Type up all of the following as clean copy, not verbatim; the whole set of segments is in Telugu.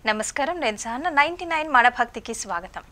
నమస్కారం నేను సహన 99 మన భక్తికి స్వాగతం.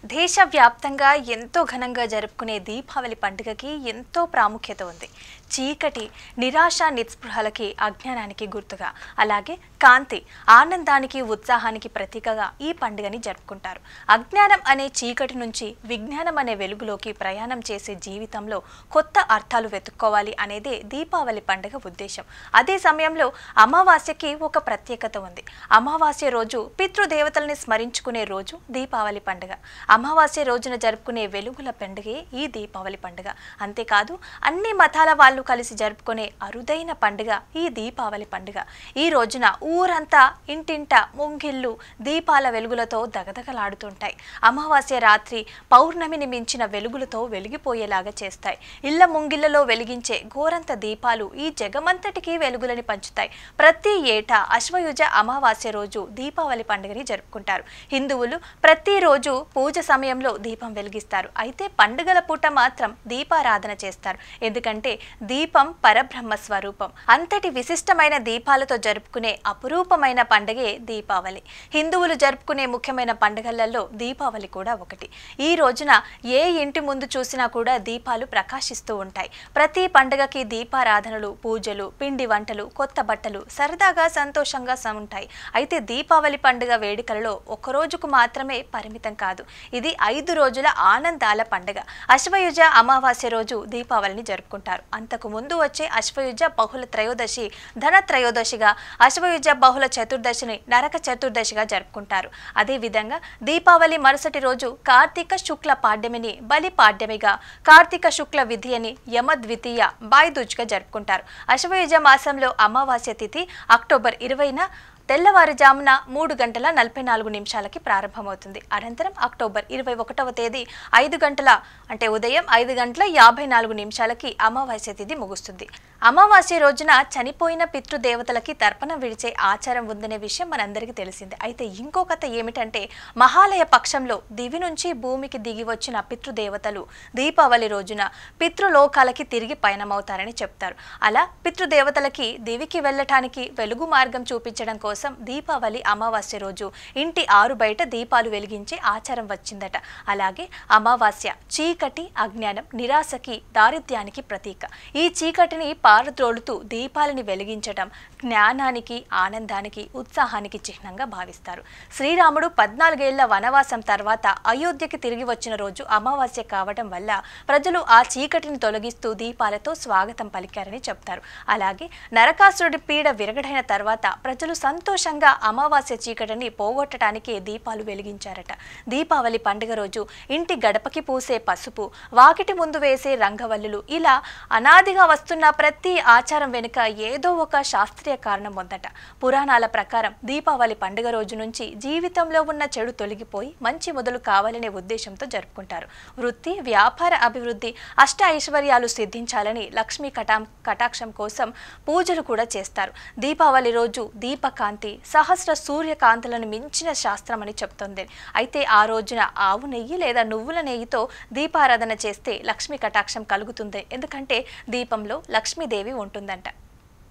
దేశవ్యాప్తంగా ఎంతో ఘనంగా జరుపుకునే దీపావళి పండుగకి ఎంతో ప్రాముఖ్యత ఉంది. చీకటి, నిరాశ, నిస్పృహలకి, అజ్ఞానానికి గుర్తుగా, అలాగే కాంతి, ఆనందానికి, ఉత్సాహానికి ప్రతీకగా ఈ పండుగని జరుపుకుంటారు. అజ్ఞానం అనే చీకటి నుంచి విజ్ఞానం అనే వెలుగులోకి ప్రయాణం చేసే జీవితంలో కొత్త అర్థాలు వెతుక్కోవాలి అనేదే దీపావళి పండుగ ఉద్దేశం. అదే సమయంలో అమావాస్యకి ఒక ప్రత్యేకత ఉంది. అమావాస్య రోజు పితృదేవతల్ని స్మరించుకునే రోజు దీపావళి పండుగ. అమావాస్య రోజున జరుపుకునే వెలుగుల పండుగే ఈ దీపావళి పండుగ. అంతేకాదు అన్ని మతాల వాళ్ళు కలిసి జరుపుకునే అరుదైన పండుగ ఈ దీపావళి పండుగ. ఈ రోజున ఊరంతా ఇంటింట ముంగిళ్ళు దీపాల వెలుగులతో దగదగలాడుతుంటాయి. అమావాస్య రాత్రి పౌర్ణమిని మించిన వెలుగులతో వెలిగిపోయేలాగా చేస్తాయి. ఇళ్ల ముంగిళ్లలో వెలిగించే గోరంత దీపాలు ఈ జగమంతటికి వెలుగులని పంచుతాయి. ప్రతి ఏటా అశ్వయుజ అమావాస్య రోజు దీపావళి పండుగని జరుపుకుంటారు. హిందువులు ప్రతిరోజు పూజ సమయంలో దీపం వెలిగిస్తారు. అయితే పండుగల పూట మాత్రం దీపారాధన చేస్తారు. ఎందుకంటే దీపం పరబ్రహ్మ స్వరూపం. అంతటి విశిష్టమైన దీపాలతో జరుపుకునే అపురూపమైన పండుగే దీపావళి. హిందువులు జరుపుకునే ముఖ్యమైన పండుగలలో దీపావళి కూడా ఒకటి. ఈ రోజున ఏ ఇంటి ముందు చూసినా కూడా దీపాలు ప్రకాశిస్తూ ఉంటాయి. ప్రతి పండుగకి దీపారాధనలు, పూజలు, పిండి వంటలు, కొత్త బట్టలు, సరదాగా సంతోషంగా ఉంటాయి. అయితే దీపావళి పండుగ వేడుకలలో ఒక రోజుకు మాత్రమే పరిమితం కాదు. ఇది 5 రోజుల ఆనందాల పండుగ. అశ్వయుజ అమావాస్య రోజు దీపావళిని జరుపుకుంటారు. అంతకు ముందు వచ్చే అశ్వయుజ బహుళ త్రయోదశి ధన త్రయోదశిగా, అశ్వయుజ బహుళ చతుర్దశిని నరక చతుర్దశిగా జరుపుకుంటారు. అదేవిధంగా దీపావళి మరుసటి రోజు కార్తీక శుక్ల పాడ్యమిని బలి పాడ్యమిగా, కార్తీక శుక్ల విధియని యమద్వితీయ బాయ్దూజ్గా జరుపుకుంటారు. అశ్వయుజ మాసంలో అమావాస్య తిథి అక్టోబర్ 20న తెల్లవారుజామున 3:44 ప్రారంభమవుతుంది. అనంతరం అక్టోబర్ 21వ తేదీ 5 గంటల అంటే ఉదయం 5:54 అమావాస్య తిథి ముగుస్తుంది. అమావాస్య రోజున చనిపోయిన పితృదేవతలకి తర్పణం విడిచే ఆచారం ఉందనే విషయం మనందరికీ తెలిసిందే. అయితే ఇంకో కథ ఏమిటంటే మహాలయ పక్షంలో దివి నుంచి భూమికి దిగి వచ్చిన పితృదేవతలు దీపావళి రోజున పితృలోకాలకి తిరిగి పయనమవుతారని చెప్తారు. అలా పితృదేవతలకి దివికి వెళ్ళటానికి వెలుగు మార్గం చూపించడం కోసం దీపావళి అమావాస్య రోజు ఇంటి ఆరు బయట దీపాలు వెలిగించే ఆచారం వచ్చిందట. అలాగే అమావాస్య చీకటి, అజ్ఞానం, నిరాశకి, దారిద్ర్యానికి ప్రతీక. ఈ చీకటిని పారద్రోలుతూ దీపాలని వెలిగించడం జ్ఞానానికి, ఆనందానికి, ఉత్సాహానికి చిహ్నంగా భావిస్తారు. శ్రీరాముడు 14 ఏళ్ల వనవాసం తర్వాత అయోధ్యకి తిరిగి వచ్చిన రోజు అమావాస్య కావడం వల్ల ప్రజలు ఆ చీకటిని తొలగిస్తూ దీపాలతో స్వాగతం పలికారని చెప్తారు. అలాగే నరకాసురుడి పీడ విరగడైన తర్వాత ప్రజలు సంతోషంగా అమావాస్య చీకటిని పోగొట్టడానికి దీపాలు వెలిగించారట. దీపావళి పండుగ రోజు ఇంటి గడపకి పూసే పసుపు, వాకిటి ముందు వేసే రంగవల్లులు, ఇలా అనాదిగా వస్తున్న ప్రతి ఆచారం వెనుక ఏదో ఒక శాస్త్రీయ కారణం ఉందట. పురాణాల ప్రకారం దీపావళి పండుగ రోజు నుంచి జీవితంలో ఉన్న చెడు తొలగిపోయి మంచి మొదలు కావాలనే ఉద్దేశంతో జరుపుకుంటారు. వృత్తి, వ్యాపార అభివృద్ధి, అష్ట ఐశ్వర్యాలు సిద్ధించాలని లక్ష్మీ కటాక్షం కోసం పూజలు కూడా చేస్తారు. దీపావళి రోజు దీపకాంతి సహస్ర సూర్యకాంతులను మించిన శాస్త్రం అని చెప్తుంది. అయితే ఆ రోజున ఆవు నెయ్యి లేదా నువ్వుల నెయ్యితో దీపారాధన చేస్తే లక్ష్మీ కటాక్షం కలుగుతుంది. ఎందుకంటే దీపంలో లక్ష్మీదేవి ఉంటుందంట.